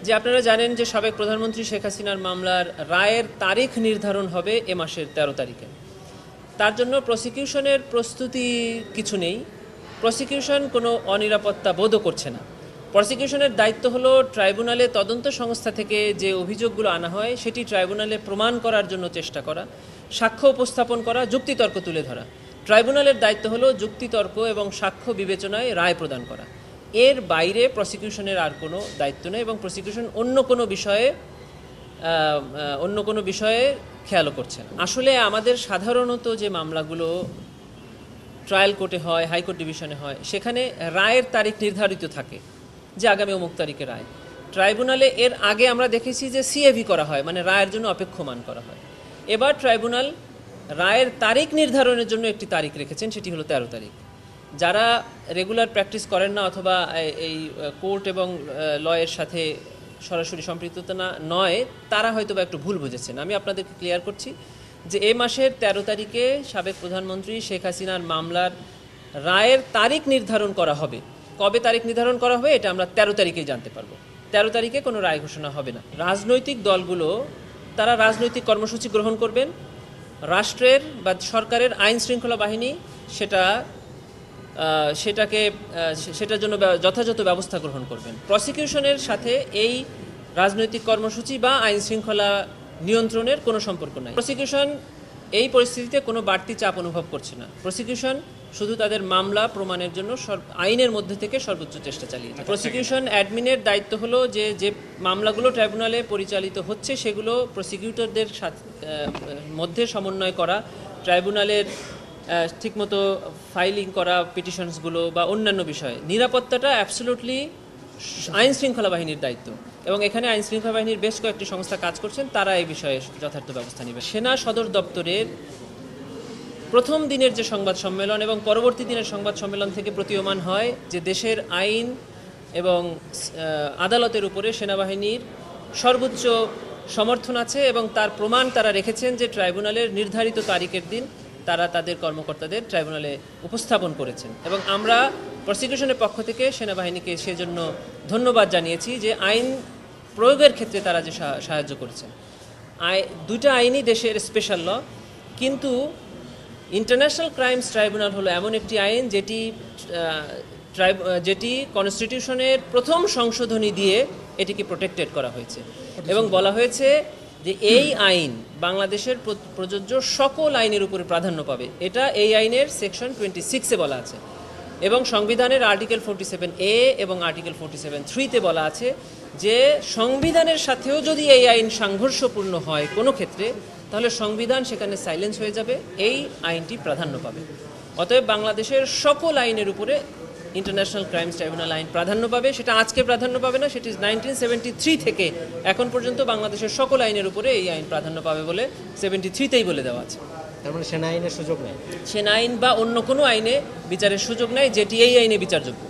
যে আপনারা জানেন যে সাবেক প্রধানমন্ত্রী শেখ হাসিনার মামলার রায়ের তারিখ নির্ধারণ হবে এ মাসের ১৩ তারিখে। তার জন্য প্রসিকিউশনের প্রস্তুতি কিছু নেই। প্রসিকিউশন কোনো অনিরাপত্তা বোধও করছে না। প্রসিকিউশনের দায়িত্ব হলো ট্রাইব্যুনালে তদন্ত সংস্থা থেকে যে অভিযোগগুলো আনা হয় সেটি ট্রাইব্যুনালে প্রমাণ করার জন্য চেষ্টা করা, সাক্ষ্য উপস্থাপন করা, যুক্তিতর্ক তুলে ধরা। ট্রাইব্যুনালের দায়িত্ব হলো যুক্তিতর্ক এবং সাক্ষ্য বিবেচনায় রায় প্রদান করা। এর বাইরে প্রসিকিউশনের আর কোনো দায়িত্ব নেই এবং প্রসিকিউশন অন্য কোনো বিষয়ে খেয়ালও করছে না। আসলে আমাদের সাধারণত যে মামলাগুলো ট্রায়াল কোর্টে হয়, হাইকোর্ট ডিভিশনে হয়, সেখানে রায়ের তারিখ নির্ধারিত থাকে যে আগামী অমুক তারিখে রায়। ট্রাইব্যুনালে এর আগে আমরা দেখেছি যে সিএভি করা হয়, মানে রায়ের জন্য অপেক্ষমান করা হয়। এবার ট্রাইব্যুনাল রায়ের তারিখ নির্ধারণের জন্য একটি তারিখ রেখেছেন, সেটি হলো ১৩ তারিখ। যারা রেগুলার প্র্যাকটিস করেন না অথবা এই কোর্ট এবং লয়ের সাথে সরাসরি সম্পৃক্ততা নয়, তারা হয়তো বা একটু ভুল বুঝেছেন। আমি আপনাদেরকে ক্লিয়ার করছি যে এই মাসের ১৩ তারিখে সাবেক প্রধানমন্ত্রী শেখ হাসিনার মামলার রায়ের তারিখ নির্ধারণ করা হবে। কবে তারিখ নির্ধারণ করা হবে এটা আমরা ১৩ তারিখেই জানতে পারবো। ১৩ তারিখে কোনো রায় ঘোষণা হবে না। রাজনৈতিক দলগুলো তারা রাজনৈতিক কর্মসূচি গ্রহণ করবেন। রাষ্ট্রের বা সরকারের আইন শৃঙ্খলা বাহিনী সেটার জন্য যথাযথ ব্যবস্থা গ্রহণ করবেন। প্রসিকিউশনের সাথে এই রাজনৈতিক কর্মসূচি বা আইন শৃঙ্খলা নিয়ন্ত্রণের কোনো সম্পর্ক নাই। প্রসিকিউশন এই পরিস্থিতিতে কোনো বাড়তি চাপ অনুভব করছে না। প্রসিকিউশন শুধু তাদের মামলা প্রমাণের জন্য আইনের মধ্যে থেকে সর্বোচ্চ চেষ্টা চালিয়েছে। প্রসিকিউশন অ্যাডমিনের দায়িত্ব হলো যে মামলাগুলো ট্রাইব্যুনালে পরিচালিত হচ্ছে সেগুলো প্রসিকিউটরদের মধ্যে সমন্বয় করা, ট্রাইব্যুনালের ঠিকমতো ফাইলিং করা পিটিশনসগুলো বা অন্যান্য বিষয়ে। নিরাপত্তাটা অ্যাবসলিউটলি আইন শৃঙ্খলা বাহিনীর দায়িত্ব এবং এখানে আইন শৃঙ্খলা বাহিনীর বেশ কয়েকটি সংস্থা কাজ করছেন, তারা এই বিষয়ে যথার্থ ব্যবস্থা নেবে। সেনা সদর দপ্তরের প্রথম দিনের যে সংবাদ সম্মেলন এবং পরবর্তী দিনের সংবাদ সম্মেলন থেকে প্রতীয়মান হয় যে দেশের আইন এবং আদালতের উপরে সেনাবাহিনীর সর্বোচ্চ সমর্থন আছে এবং তার প্রমাণ তারা রেখেছেন যে ট্রাইব্যুনালের নির্ধারিত তারিখের দিন তারা তাদের কর্মকর্তাদের ট্রাইব্যুনালে উপস্থাপন করেছেন এবং আমরা প্রসিকিউশনের পক্ষ থেকে সেনাবাহিনীকে সেজন্য ধন্যবাদ জানিয়েছি যে আইন প্রয়োগের ক্ষেত্রে তারা যে সাহায্য করেছেন। দুইটা আইনই দেশের স্পেশাল ল, কিন্তু ইন্টারন্যাশনাল ক্রাইমস ট্রাইব্যুনাল হলো এমন একটি আইন যেটি কনস্টিটিউশনের প্রথম সংশোধনী দিয়ে এটিকে প্রোটেক্টেড করা হয়েছে এবং বলা হয়েছে যে এই আইন বাংলাদেশের প্রযোজ্য সকল আইনের উপরে প্রাধান্য পাবে। এটা এই আইনের সেকশন 26-এ বলা আছে এবং সংবিধানের আর্টিকেল 47A এবং আর্টিকেল 47(3)তে বলা আছে যে সংবিধানের সাথেও যদি এই আইন সাংঘর্ষপূর্ণ হয় কোনো ক্ষেত্রে, তাহলে সংবিধান সেখানে সাইলেন্স হয়ে যাবে, এই আইনটি প্রাধান্য পাবে। অতএব বাংলাদেশের সকল আইনের উপরে ইন্টারন্যাশনাল ক্রাইমস ট্রাইব্যুনাল আইন প্রাধান্য পাবে। সেটা আজকে প্রাধান্য পাবে না, সেটি 1973 থেকে এখন পর্যন্ত বাংলাদেশের সকল আইনের উপরে এই আইন প্রাধান্য পাবে বলে 73তেই বলে দেওয়া আছে। তার মানে সেনা আইনের সুযোগ নেই, সেনা আইন বা অন্য কোনো আইনে বিচারের সুযোগ নেই, যেটি এই আইনে বিচারযোগ্য।